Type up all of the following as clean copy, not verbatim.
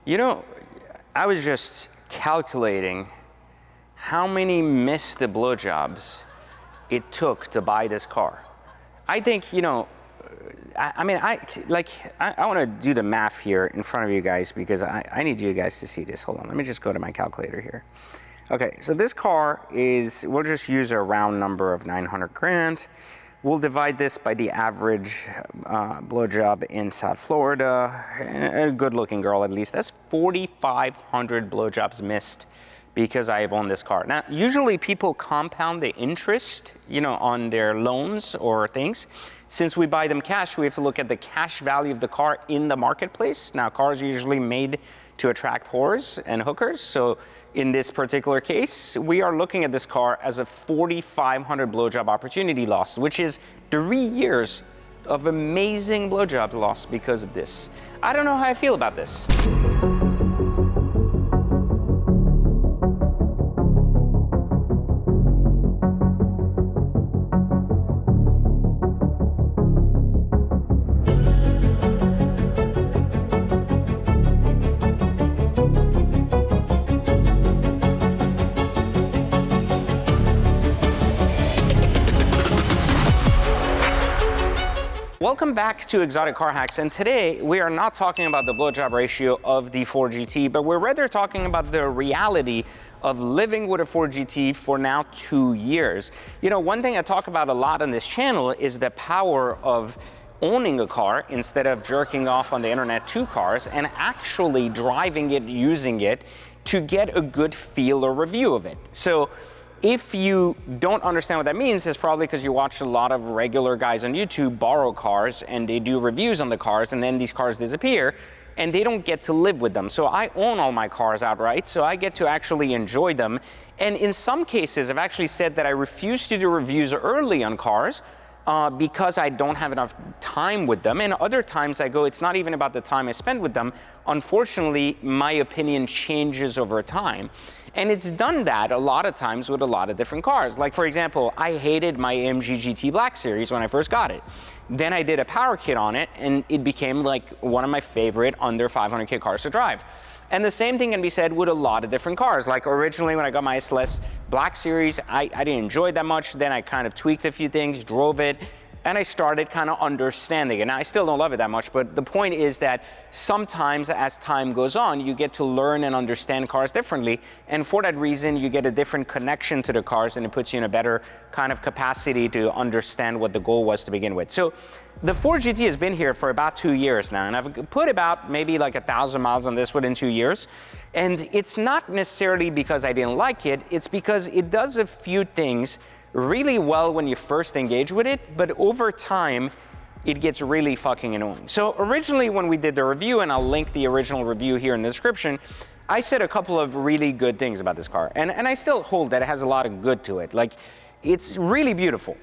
You know, I was just calculating how many missed blowjobs it took to buy this car. I think, I want to do the math here in front of you guys because I need you guys to see this. Hold on, let me just go to my calculator here. Okay, so this car is, we'll just use a round number of 900 grand. We'll divide this by the average blowjob in South Florida. A good looking girl at least. That's 4,500 blowjobs missed because I have owned this car. Now, usually people compound the interest, on their loans or things. Since we buy them cash, we have to look at the cash value of the car in the marketplace. Now, cars are usually made to attract whores and hookers. So in this particular case, we are looking at this car as a 4,500 blowjob opportunity loss, which is 3 years of amazing blowjobs lost because of this. I don't know how I feel about this. Welcome back to Exotic Car Hacks, and today we are not talking about the blowjob ratio of the Ford GT, but we're rather talking about the reality of living with a Ford GT for now 2 years. One thing I talk about a lot on this channel is the power of owning a car instead of jerking off on the internet to cars and actually driving it, using it to get a good feel or review of it. So if you don't understand what that means, it's probably because you watch a lot of regular guys on YouTube borrow cars and they do reviews on the cars, and then these cars disappear and they don't get to live with them. So I own all my cars outright, so I get to actually enjoy them. And in some cases, I've actually said that I refuse to do reviews early on cars because I don't have enough time with them. And other times I go, it's not even about the time I spend with them. Unfortunately, my opinion changes over time. And it's done that a lot of times with a lot of different cars. Like, for example, I hated my AMG GT Black Series when I first got it. Then I did a power kit on it, and it became like one of my favorite under 500K cars to drive. And the same thing can be said with a lot of different cars. Like originally when I got my SLS Black Series, I didn't enjoy it that much. Then I kind of tweaked a few things, drove it, and I started kind of understanding it. Now, I still don't love it that much, but the point is that sometimes as time goes on, you get to learn and understand cars differently. And for that reason, you get a different connection to the cars, and it puts you in a better kind of capacity to understand what the goal was to begin with. So the Ford GT has been here for about 2 years now, and I've put about maybe like 1,000 miles on this within 2 years. And it's not necessarily because I didn't like it, it's because it does a few things really well when you first engage with it, but over time, it gets really fucking annoying. So originally when we did the review, and I'll link the original review here in the description, I said a couple of really good things about this car. And I still hold that it has a lot of good to it. Like, it's really beautiful.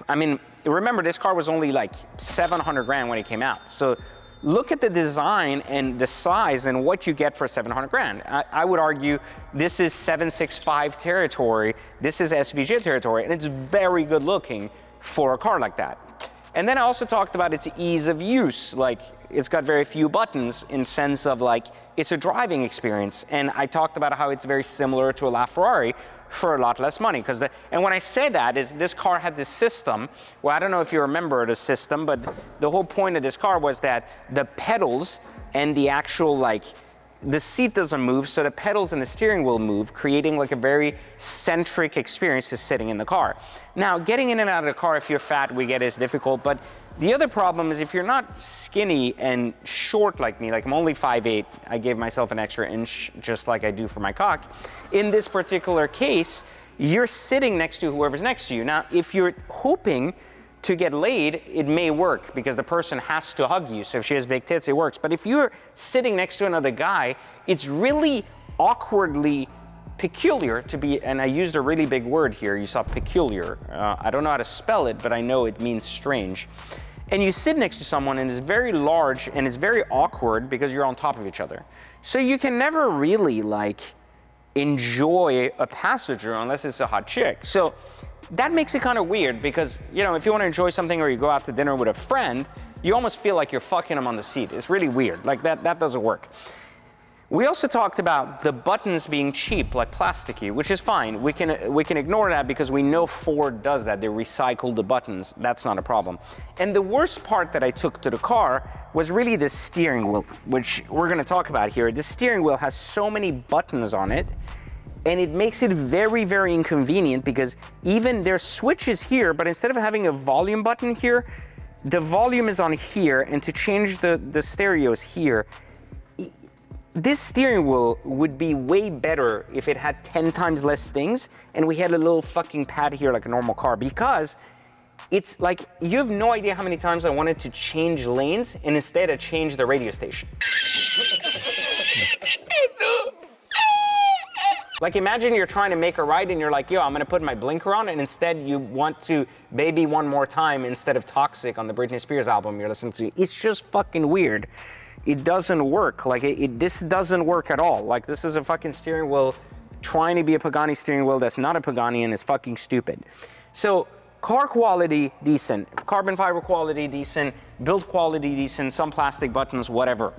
I mean, remember this car was only like 700 grand when it came out. So look at the design and the size and what you get for 700 grand. I would argue this is 765 territory. This is SVJ territory, and it's very good looking for a car like that. And then I also talked about its ease of use. Like, it's got very few buttons in sense of like, it's a driving experience. And I talked about how it's very similar to a LaFerrari for a lot less money. And when I say that is this car had this system, well, I don't know if you remember the system, but the whole point of this car was that the pedals and the actual the seat doesn't move, so the pedals and the steering wheel move, creating like a very centric experience to sitting in the car. Now, getting in and out of the car if you're fat, we get it, is difficult, but the other problem is if you're not skinny and short like me, like I'm only 5'8", I gave myself an extra inch just like I do for my cock. In this particular case, you're sitting next to whoever's next to you. Now, if you're hoping to get laid, it may work because the person has to hug you. So if she has big tits, it works. But if you're sitting next to another guy, it's really awkwardly peculiar to be, and I used a really big word here, you saw peculiar. I don't know how to spell it, but I know it means strange. And you sit next to someone and it's very large and it's very awkward because you're on top of each other. So you can never really enjoy a passenger unless it's a hot chick. So that makes it kind of weird because, if you want to enjoy something or you go out to dinner with a friend, you almost feel like you're fucking them on the seat. It's really weird. Like that doesn't work. We also talked about the buttons being cheap, like plasticky, which is fine. We can ignore that because we know Ford does that. They recycle the buttons. That's not a problem. And the worst part that I took to the car was really the steering wheel, which we're going to talk about here. The steering wheel has so many buttons on it, and it makes it very, very inconvenient because even there's switches here, but instead of having a volume button here, the volume is on here, and to change the stereo is here. This steering wheel would be way better if it had 10 times less things and we had a little fucking pad here like a normal car, because it's like, you have no idea how many times I wanted to change lanes and instead I changed the radio station. Like, imagine you're trying to make a right and you're like, yo, I'm gonna put my blinker on, and instead you want to Baby One More Time instead of Toxic on the Britney Spears album you're listening to. It's just fucking weird. It doesn't work. Like, this doesn't work at all. Like, this is a fucking steering wheel trying to be a Pagani steering wheel that's not a Pagani, and it's fucking stupid. So, car quality, decent. Carbon fiber quality, decent. Build quality, decent. Some plastic buttons, whatever.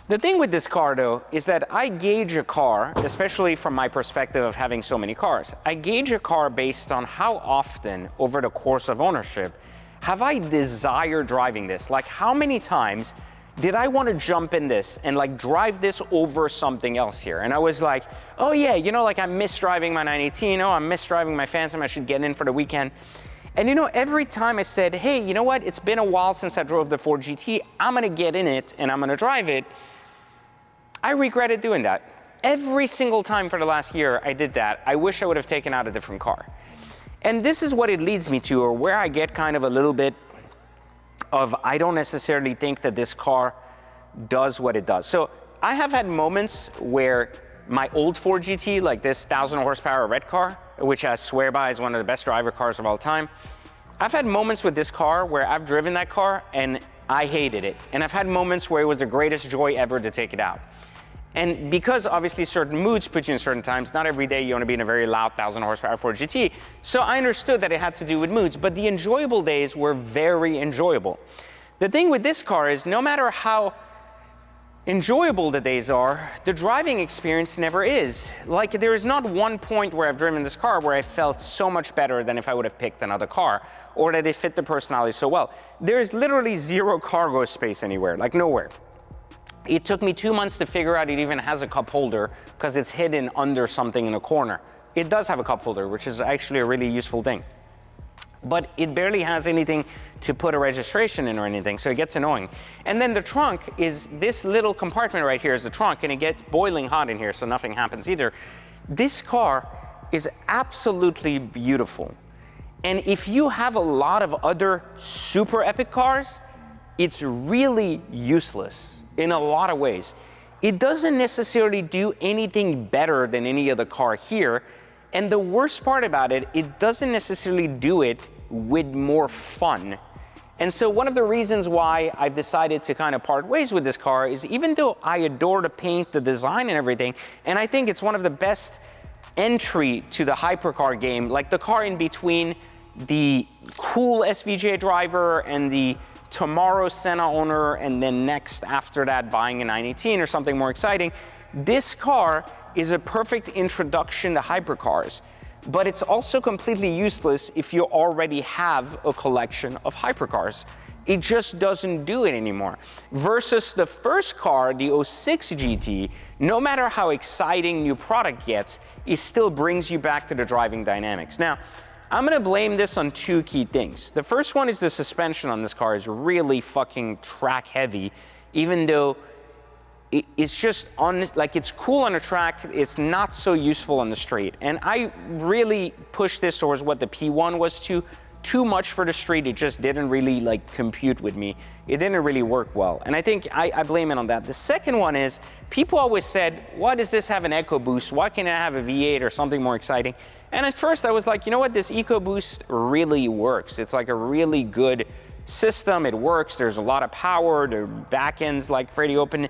The thing with this car, though, is that I gauge a car, especially from my perspective of having so many cars, I gauge a car based on how often, over the course of ownership, have I desired driving this? Like, how many times did I want to jump in this and like drive this over something else here? And I was like, oh yeah, you know, like I miss driving my 918, oh, I miss driving my Phantom, I should get in for the weekend. And you know, every time I said, hey, you know what, it's been a while since I drove the Ford GT, I'm gonna get in it and I'm gonna drive it, I regretted doing that. Every single time for the last year I did that, I wish I would have taken out a different car. And this is what it leads me to, or where I get kind of a little bit of, I don't necessarily think that this car does what it does. So I have had moments where my old Ford GT, like this 1,000 horsepower red car, which I swear by is one of the best driver cars of all time, I've had moments with this car where I've driven that car and I hated it. And I've had moments where it was the greatest joy ever to take it out. And because obviously certain moods put you in certain times, not every day you want to be in a very loud 1,000 horsepower Ford GT. So I understood that it had to do with moods, but the enjoyable days were very enjoyable. The thing with this car is, no matter how enjoyable the days are, the driving experience never is. Like, there is not one point where I've driven this car where I felt so much better than if I would have picked another car, or that it fit the personality so well. There is literally zero cargo space anywhere, like nowhere. It took me 2 months to figure out it even has a cup holder because it's hidden under something in a corner. It does have a cup holder, which is actually a really useful thing. But it barely has anything to put a registration in or anything, so it gets annoying. And then the trunk is this little compartment right here is the trunk, and it gets boiling hot in here, so nothing happens either. This car is absolutely beautiful. And if you have a lot of other super epic cars, it's really useless in a lot of ways. It doesn't necessarily do anything better than any other car here. And the worst part about it, it doesn't necessarily do it with more fun. And so one of the reasons why I've decided to kind of part ways with this car is, even though I adore the paint, the design and everything, and I think it's one of the best entry to the hypercar game, like the car in between the cool SVJ driver and the tomorrow Senna owner, and then next after that buying a 918 or something more exciting, this car is a perfect introduction to hypercars. But it's also completely useless if you already have a collection of hypercars. It just doesn't do it anymore. Versus the first car, the 06 GT, no matter how exciting new product gets, it still brings you back to the driving dynamics. Now, I'm gonna blame this on two key things. The first one is the suspension on this car is really fucking track heavy, even though it's just like, it's cool on the track, it's not so useful on the street. And I really pushed this towards what the P1 was too much for the street. It just didn't really like compute with me. It didn't really work well. And I think I blame it on that. The second one is, people always said, why does this have an EcoBoost? Why can't I have a V8 or something more exciting? And at first I was like, you know what, this EcoBoost really works. It's like a really good system, it works, there's a lot of power, the back end's like pretty open.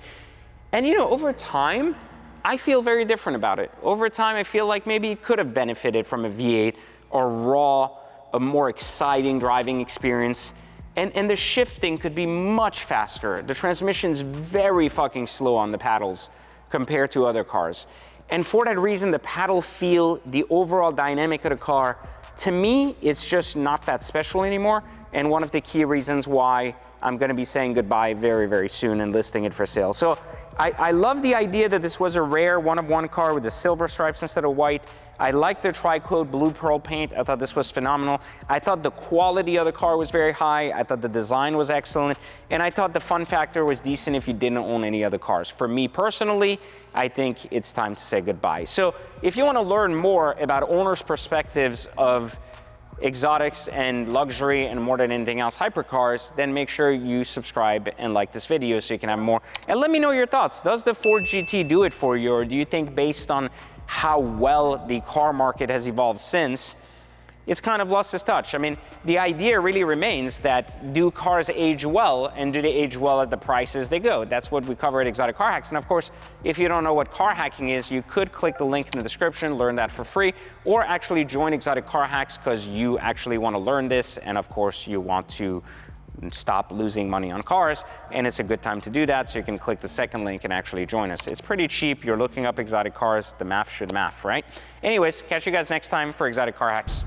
And you know, over time, I feel very different about it. Over time, I feel like maybe it could have benefited from a V8 or raw, a more exciting driving experience. And the shifting could be much faster. The transmission's very fucking slow on the paddles compared to other cars. And for that reason, the paddle feel, the overall dynamic of the car, to me, it's just not that special anymore. And one of the key reasons why I'm gonna be saying goodbye very, very soon and listing it for sale. So I love the idea that this was a rare one-of-one car with the silver stripes instead of white. I like the tri-coat blue pearl paint. I thought this was phenomenal. I thought the quality of the car was very high. I thought the design was excellent. And I thought the fun factor was decent if you didn't own any other cars. For me personally, I think it's time to say goodbye. So if you want to learn more about owners' perspectives of exotics and luxury and more than anything else hypercars, then make sure you subscribe and like this video so you can have more. And let me know your thoughts. Does the Ford GT do it for you, or do you think based on how well the car market has evolved since, it's kind of lost its touch? I mean, the idea really remains that do cars age well, and do they age well at the prices they go? That's what we cover at Exotic Car Hacks. And of course, if you don't know what car hacking is, you could click the link in the description, learn that for free, or actually join Exotic Car Hacks because you actually want to learn this, and of course you want to stop losing money on cars, and it's a good time to do that, so you can click the second link and actually join us. It's pretty cheap. You're looking up exotic cars. The math should math, right? Anyways, catch you guys next time for Exotic Car Hacks.